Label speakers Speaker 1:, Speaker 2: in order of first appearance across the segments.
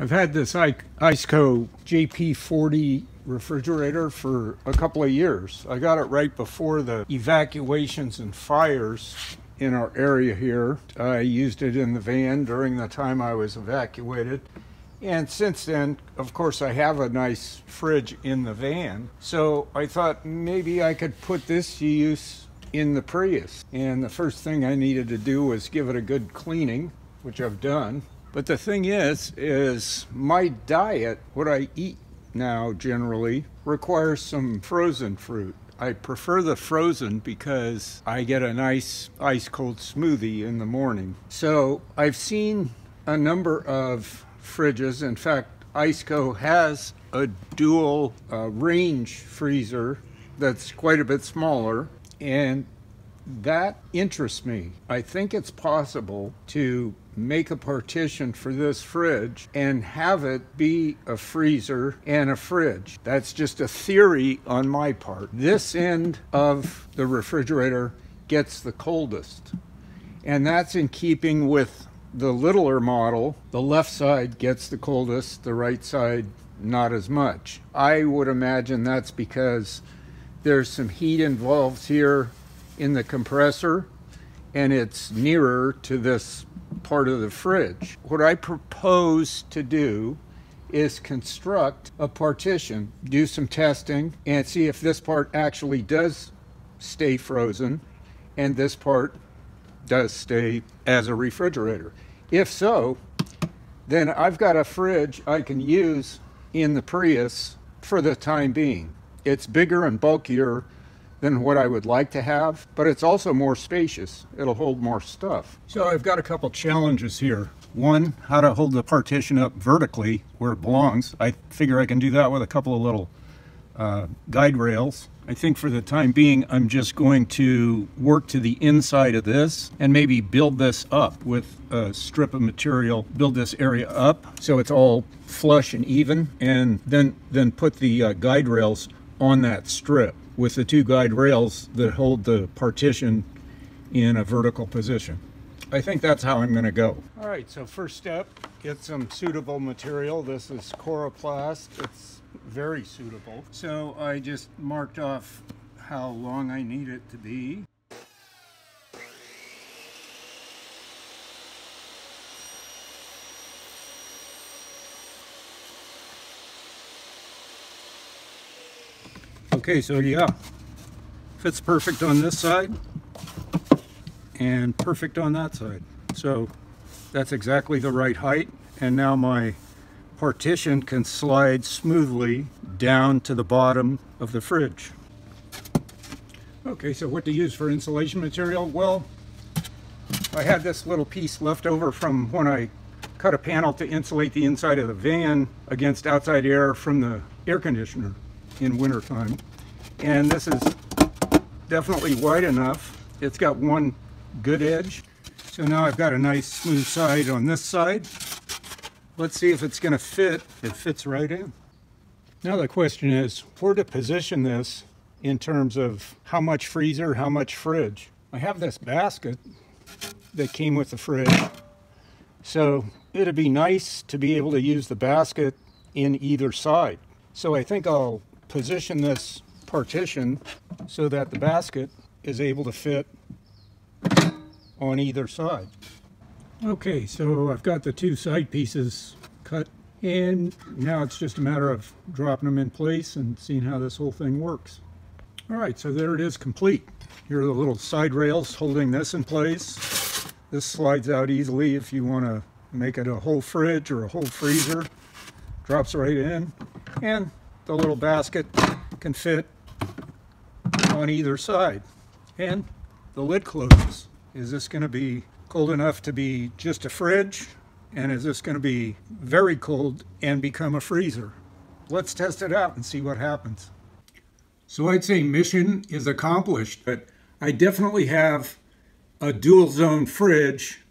Speaker 1: I've had this Iceco JP40 refrigerator for a couple of years. I got it right before the evacuations and fires in our area here. I used it in the van during the time I was evacuated. And since then, of course, I have a nice fridge in the van. So I thought maybe I could put this to use in the Prius. And the first thing I needed to do was give it a good cleaning, which I've done. But the thing is my diet, what I eat now generally, requires some frozen fruit. I prefer the frozen because I get a nice ice cold smoothie in the morning. So I've seen a number of fridges. In fact, Iceco has a dual range freezer that's quite a bit smaller, and that interests me. I think it's possible to make a partition for this fridge and have it be a freezer and a fridge. That's just a theory on my part. This end of the refrigerator gets the coldest, and that's in keeping with the littler model. The left side gets the coldest, the right side not as much. I would imagine that's because there's some heat involved here in the compressor, and it's nearer to this part of the fridge. What I propose to do is construct a partition, do some testing, and see if this part actually does stay frozen and this part does stay as a refrigerator. If so, then I've got a fridge I can use in the Prius for the time being. It's bigger and bulkier than what I would like to have, but it's also more spacious. It'll hold more stuff. So I've got a couple challenges here. One, how to hold the partition up vertically where it belongs. I figure I can do that with a couple of little guide rails. I think for the time being, I'm just going to work to the inside of this and maybe build this up with a strip of material, build this area up so it's all flush and even, and then put the guide rails on that strip with the two guide rails that hold the partition in a vertical position. I think that's how I'm going to go. All right, so first step, get some suitable material. This is Coroplast. It's very suitable. So I just marked off how long I need it to be. Okay, so yeah, fits perfect on this side and perfect on that side. So that's exactly the right height. And now my partition can slide smoothly down to the bottom of the fridge. Okay, so what to use for insulation material? Well, I had this little piece left over from when I cut a panel to insulate the inside of the van against outside air from the air conditioner in wintertime. And this is definitely wide enough. It's got one good edge. So now I've got a nice smooth side on this side. Let's see if it's going to fit. It fits right in. Now the question is where to position this in terms of how much freezer, how much fridge. I have this basket that came with the fridge. So it'd be nice to be able to use the basket in either side. So I think I'll position this partition so that the basket is able to fit on either side. Okay, so I've got the two side pieces cut, and now it's just a matter of dropping them in place and seeing how this whole thing works. All right, so there it is, complete. Here are the little side rails holding this in place. This slides out easily if you want to make it a whole fridge or a whole freezer. Drops right in, and the little basket can fit on either side, and the lid closes. Is this going to be cold enough to be just a fridge, and is this going to be very cold and become a freezer? Let's test it out and see what happens. So I'd say mission is accomplished, but I definitely have a dual zone fridge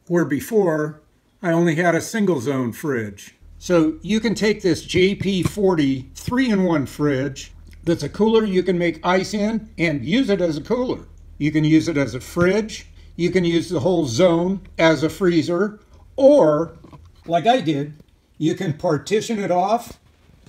Speaker 1: where before I only had a single zone fridge. So you can take this JP40 3-in-1 fridge that's a cooler you can make ice in and use it as a cooler. You can use it as a fridge. You can use the whole zone as a freezer, or like I did, You can partition it off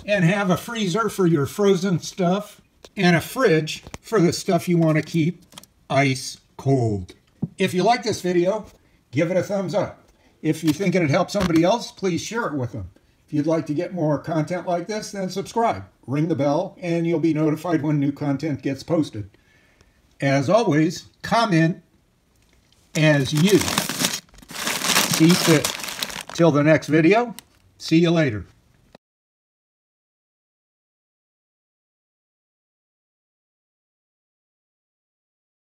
Speaker 1: and have a freezer for your frozen stuff and a fridge for the stuff you want to keep ice cold. If you like this video, give it a thumbs up. If you think it'd help somebody else, please share it with them. If you'd like to get more content like this, then subscribe. Ring the bell, and you'll be notified when new content gets posted. As always, comment as you see fit. Till the next video, see you later.